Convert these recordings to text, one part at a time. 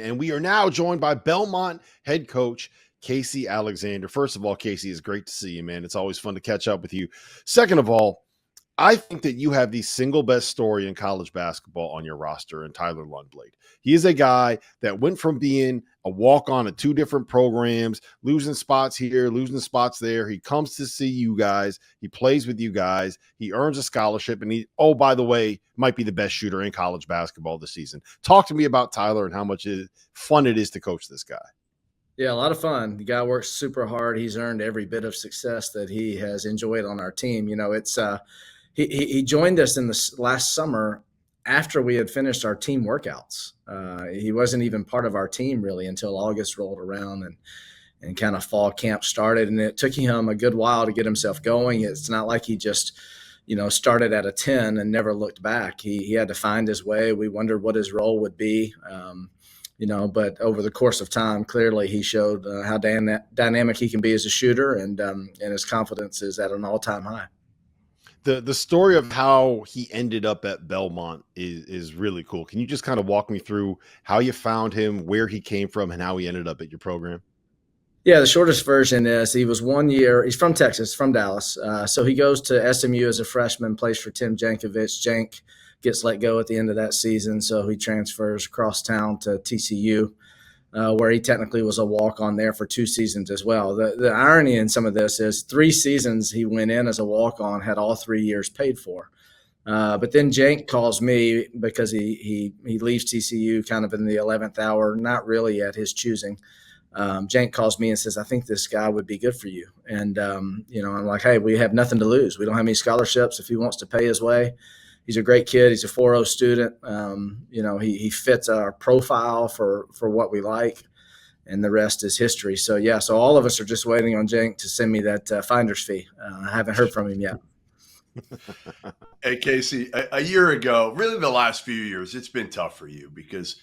And we are now joined by Belmont head coach Casey Alexander. First of all, Casey, it's great to see you, man. It's always fun to catch up with you. Second of all, I think that you have the single best story in college basketball on your roster in Tyler Lundblade. He is a guy that went from being a walk-on at two different programs, losing spots here, losing spots there. He comes to see you guys. He plays with you guys. He earns a scholarship, and he, oh, by the way, might be the best shooter in college basketball this season. Talk to me about Tyler and how much fun it is to coach this guy. Yeah, a lot of fun. The guy works super hard. He's earned every bit of success that he has enjoyed on our team. You know, it's he joined us in the last summer after we had finished our team workouts. He wasn't even part of our team really until August rolled around and kind of fall camp started. And it took him a good while to get himself going. It's not like he just, started at a 10 and never looked back. He had to find his way. We wondered what his role would be. But over the course of time, clearly he showed how dynamic he can be as a shooter, and his confidence is at an all-time high. The story of how he ended up at Belmont is really cool. Can you just kind of walk me through how you found him, where he came from, and how he ended up at your program? Yeah, the shortest version is he was 1 year. He's from Texas, from Dallas. So he goes to SMU as a freshman, plays for Tim Jankovich. Jank gets let go at the end of that season, so he transfers across town to TCU, where he technically was a walk-on there for 2 seasons as well. The irony in some of this is 3 seasons he went in as a walk-on, had all 3 years paid for. But then Jank calls me because he leaves TCU kind of in the 11th hour, not really at his choosing. Jank calls me and says, I think this guy would be good for you. And, I'm like, hey, we have nothing to lose. We don't have any scholarships. If he wants to pay his way, he's a great kid. He's a 4.0 student. He fits our profile for what we like, and the rest is history. So, yeah, so all of us are just waiting on Jank to send me that finder's fee. I haven't heard from him yet. Hey, Casey, a year ago, really the last few years, it's been tough for you because,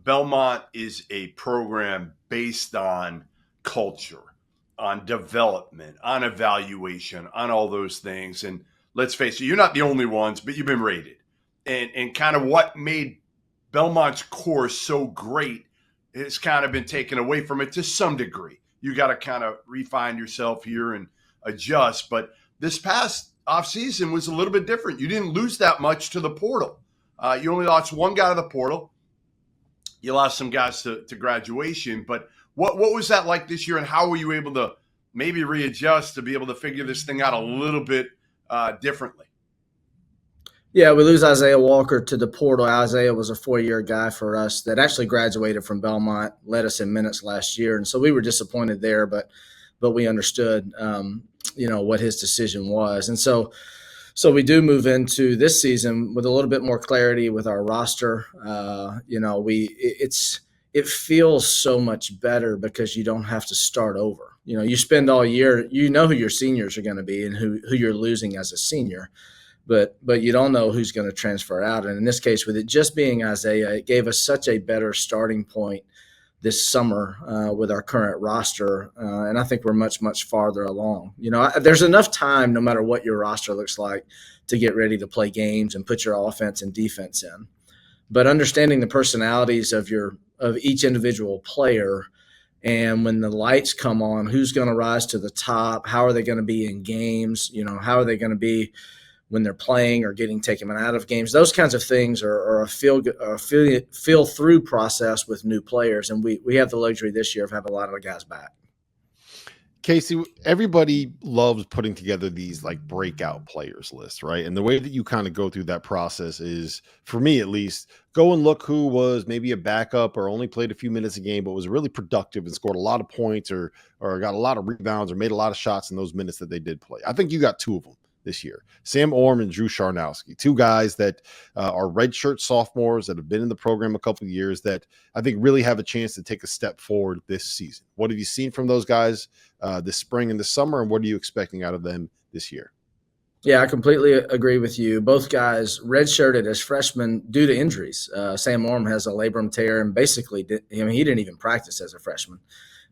Belmont is a program based on culture, on development, on evaluation, on all those things. And let's face it, you're not the only ones, but you've been rated. And kind of what made Belmont's course so great has kind of been taken away from it to some degree. You got to kind of refine yourself here and adjust. But this past offseason was a little bit different. You didn't lose that much to the portal. You only lost one guy to the portal. You lost some guys to graduation. But what was that like this year, and how were you able to maybe readjust to be able to figure this thing out a little bit differently? Yeah, we lose Isaiah Walker to the portal. Isaiah was a 4-year guy for us that actually graduated from Belmont, led us in minutes last year. And so we were disappointed there, but we understood, what his decision was. And so we do move into this season with a little bit more clarity with our roster. It feels so much better because you don't have to start over. You spend all year, who your seniors are going to be and who you're losing as a senior. But you don't know who's going to transfer out. And in this case, with it just being Isaiah, it gave us such a better starting point this summer with our current roster. And I think we're much, much farther along. There's enough time, no matter what your roster looks like, to get ready to play games and put your offense and defense in. But understanding the personalities of each individual player, and when the lights come on, who's going to rise to the top? How are they going to be in games? How are they going to be when they're playing or getting taken out of games? Those kinds of things are a feel through process with new players. And we have the luxury this year of having a lot of the guys back. Casey, everybody loves putting together these like breakout players lists, right? And the way that you kind of go through that process is, for me at least, go and look who was maybe a backup or only played a few minutes a game, but was really productive and scored a lot of points or got a lot of rebounds or made a lot of shots in those minutes that they did play. I think you got 2 of them this year, Sam Orm and Drew Charnowski, 2 guys that are redshirt sophomores that have been in the program a couple of years that I think really have a chance to take a step forward this season. What have you seen from those guys this spring and this summer, and what are you expecting out of them this year? Yeah, I completely agree with you. Both guys redshirted as freshmen due to injuries. Sam Orm has a labrum tear and basically he didn't even practice as a freshman.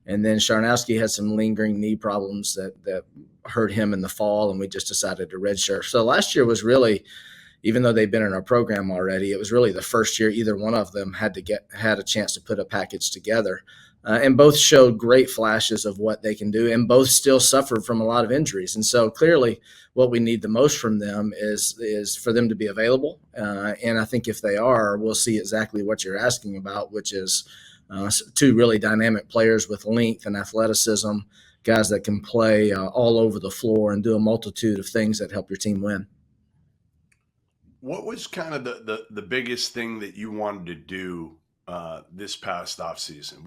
And then Charnowski had some lingering knee problems that hurt him in the fall, and we just decided to redshirt. So last year was really, even though they've been in our program already, it was really the first year either one of them had a chance to put a package together. And both showed great flashes of what they can do, and both still suffered from a lot of injuries. And so clearly what we need the most from them is for them to be available. And I think if they are, we'll see exactly what you're asking about, which is two really dynamic players with length and athleticism, guys that can play all over the floor and do a multitude of things that help your team win. What was kind of the biggest thing that you wanted to do this past offseason?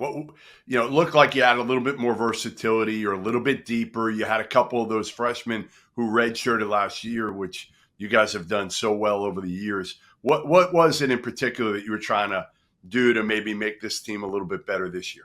It looked like you had a little bit more versatility. You're a little bit deeper. You had a couple of those freshmen who redshirted last year, which you guys have done so well over the years. What was it in particular that you were trying to do to maybe make this team a little bit better this year?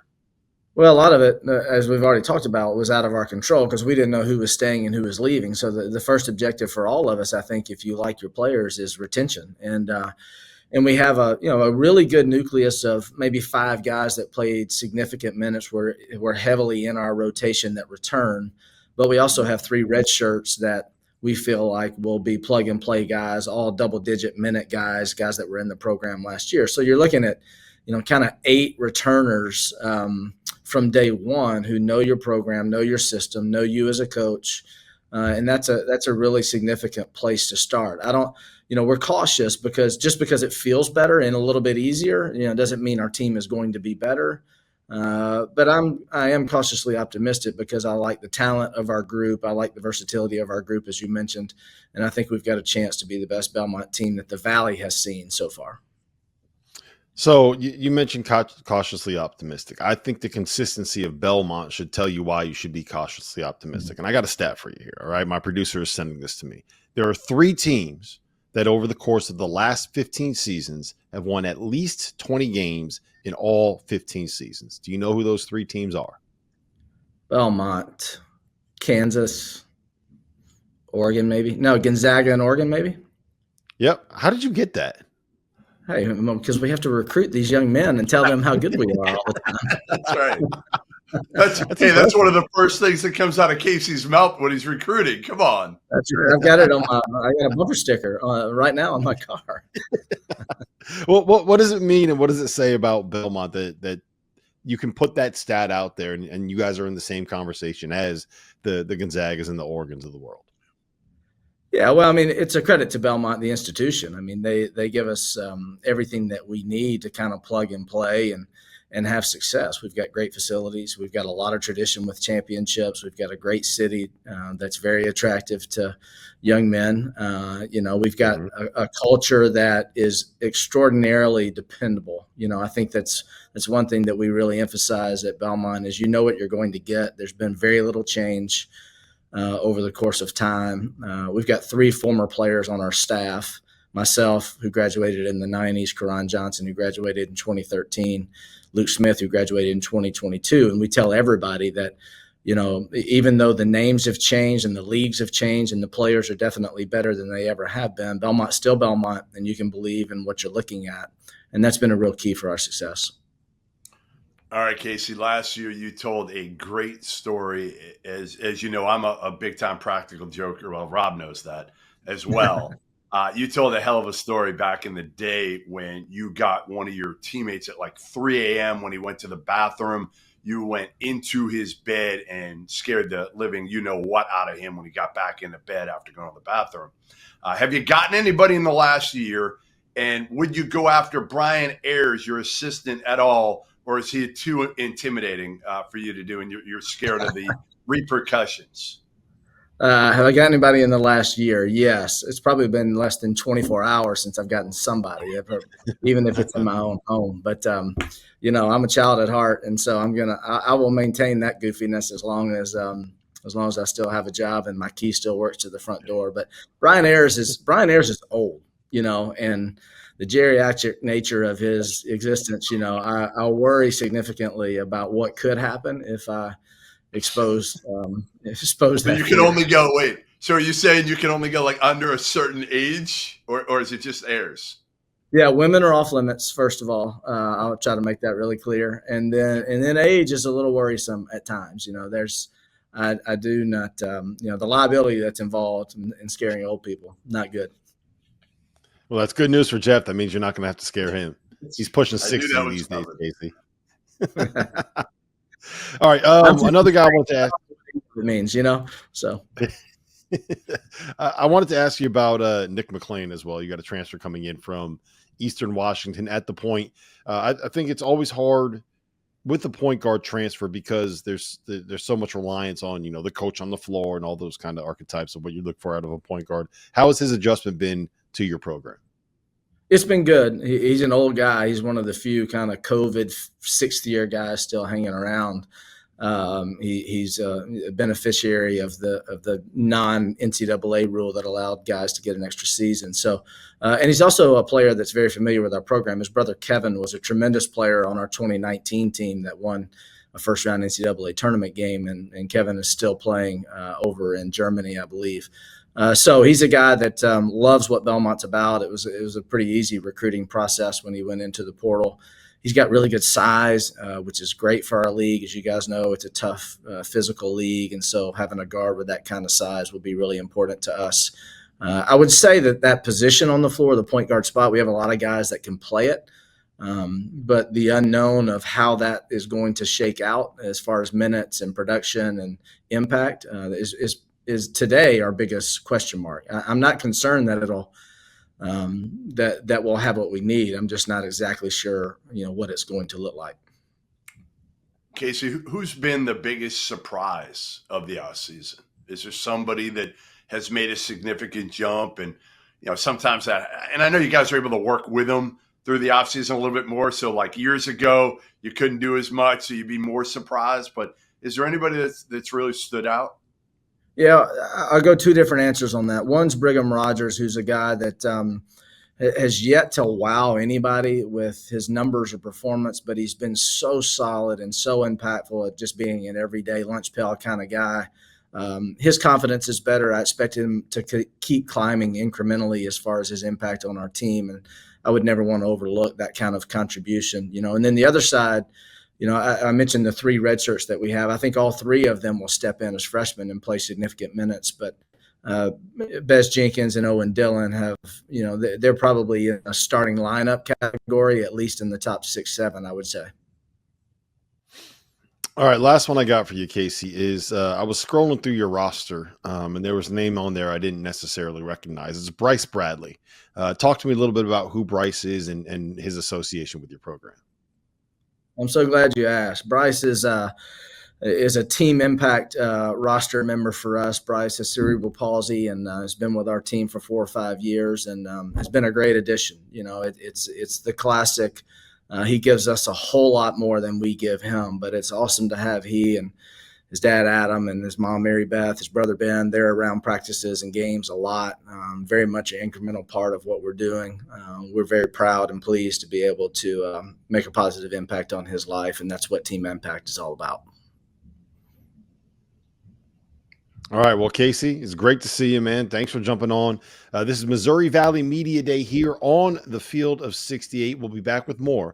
Well, a lot of it, as we've already talked about, was out of our control because we didn't know who was staying and who was leaving. So the first objective for all of us, I think, if you like your players, is retention. And we have a really good nucleus of maybe 5 guys that played significant minutes, were heavily in our rotation that return. But we also have 3 red shirts that we feel like will be plug and play guys, all double-digit minute guys that were in the program last year. So you're looking at kind of 8 returners from day one who know your program, know your system, know you as a coach, and that's a really significant place to start. We're cautious because just because it feels better and a little bit easier, doesn't mean our team is going to be better. But I am cautiously optimistic because I like the talent of our group. I like the versatility of our group, as you mentioned, and I think we've got a chance to be the best Belmont team that the Valley has seen so far. So you mentioned cautiously optimistic. I think the consistency of Belmont should tell you why you should be cautiously optimistic. And I got a stat for you here. All right. My producer is sending this to me. There are 3 teams that over the course of the last 15 seasons have won at least 20 games in all 15 seasons. Do you know who those 3 teams are? Belmont, Kansas, Oregon, maybe. No, Gonzaga and Oregon, maybe. Yep. How did you get that? Hey, because we have to recruit these young men and tell them how good we are all the time. That's right. That's one of the first things that comes out of Casey's mouth when he's recruiting. Come on. That's right. I've got it I got a bumper sticker right now on my car. Well, what does it mean and what does it say about Belmont that you can put that stat out there and you guys are in the same conversation as the Gonzagas and the Oregons of the world? Yeah, well, I mean, it's a credit to Belmont, the institution. I mean, they give us everything that we need to kind of plug and play and have success. We've got great facilities. We've got a lot of tradition with championships. We've got a great city that's very attractive to young men. We've got a culture that is extraordinarily dependable. I think that's one thing that we really emphasize at Belmont is what you're going to get. There's been very little change over the course of time. We've got 3 former players on our staff, myself, who graduated in the 90s, Karan Johnson, who graduated in 2013, Luke Smith, who graduated in 2022. And we tell everybody that, even though the names have changed and the leagues have changed and the players are definitely better than they ever have been, Belmont's still Belmont, and you can believe in what you're looking at. And that's been a real key for our success. All right, Casey, last year you told a great story. As you know, I'm a big-time practical joker. Well, Rob knows that as well. You told a hell of a story back in the day when you got one of your teammates at like 3 a.m. when he went to the bathroom. You went into his bed and scared the living you-know-what out of him when he got back into bed after going to the bathroom. Have you gotten anybody in the last year? And would you go after Brian Ayers, your assistant, at all? Or is he too intimidating for you to do, and you're scared of the repercussions? Have I got anybody in the last year? Yes. It's probably been less than 24 hours since I've gotten somebody, even if it's in my own home. But, I'm a child at heart, and so I will maintain that goofiness as long as I still have a job and my key still works to the front door. But Brian Ayers is old, and the geriatric nature of his existence, I worry significantly about what could happen if I expose So that. you can only go, wait, so are you saying you can only go like under a certain age, or is it just Ayers? Yeah, women are off limits, first of all. I'll try to make that really clear. And then age is a little worrisome at times. I do not, the liability that's involved in scaring old people, not good. Well, that's good news for Jeff. That means you're not going to have to scare him. He's pushing I knew 60 that was these days, coming. Casey. All right. I'm just Another guy I wanted to ask. it means, so. I wanted to ask you about Nick McLean as well. You got a transfer coming in from Eastern Washington at the point. I think it's always hard with the point guard transfer because there's so much reliance on, the coach on the floor and all those kind of archetypes of what you look for out of a point guard. How has his adjustment been to your program? It's been good. He's an old guy. He's one of the few kind of COVID sixth-year guys still hanging around. He's a beneficiary of the non-NCAA rule that allowed guys to get an extra season. So, and he's also a player that's very familiar with our program. His brother Kevin was a tremendous player on our 2019 team that won a first-round NCAA tournament game, and Kevin is still playing over in Germany, I believe. So he's a guy that loves what Belmont's about. It was a pretty easy recruiting process when he went into the portal. He's got really good size, which is great for our league. As you guys know, it's a tough physical league, and so having a guard with that kind of size will be really important to us. I would say that position on the floor, the point guard spot, we have a lot of guys that can play it, but the unknown of how that is going to shake out as far as minutes and production and impact is today our biggest question mark. I'm not concerned that it'll that we'll have what we need. I'm just not exactly sure, what it's going to look like. Casey, who's been the biggest surprise of the offseason? Is there somebody that has made a significant jump? And, sometimes and I know you guys are able to work with them through the offseason a little bit more. So like years ago, you couldn't do as much, so you'd be more surprised. But is there anybody that's really stood out? Yeah, I'll go two different answers on that. One's Brigham Rogers, who's a guy that has yet to wow anybody with his numbers or performance, but he's been so solid and so impactful at just being an everyday lunch pail kind of guy. His confidence is better. I expect him to keep climbing incrementally as far as his impact on our team, and I would never want to overlook that kind of contribution. And then the other side, I mentioned the three red shirts that we have. I think all three of them will step in as freshmen and play significant minutes. But Bez Jenkins and Owen Dillon have, they're probably in a starting lineup category, at least in the top 6-7, I would say. All right, last one I got for you, Casey, is I was scrolling through your roster, and there was a name on there I didn't necessarily recognize. It's Bryce Bradley. Talk to me a little bit about who Bryce is and his association with your program. I'm so glad you asked. Bryce is a team impact roster member for us. Bryce has cerebral palsy and has been with our team for 4 or 5 years and has been a great addition. It's the classic. He gives us a whole lot more than we give him, but it's awesome to have he and his dad Adam and his mom Mary Beth, his brother Ben. They're around practices and games a lot. Very much an incremental part of what we're doing. We're very proud and pleased to be able to make a positive impact on his life, and that's what Team Impact is all about. All right. Well, Casey, it's great to see you, man. Thanks for jumping on. This is Missouri Valley Media Day here on the Field of 68. We'll be back with more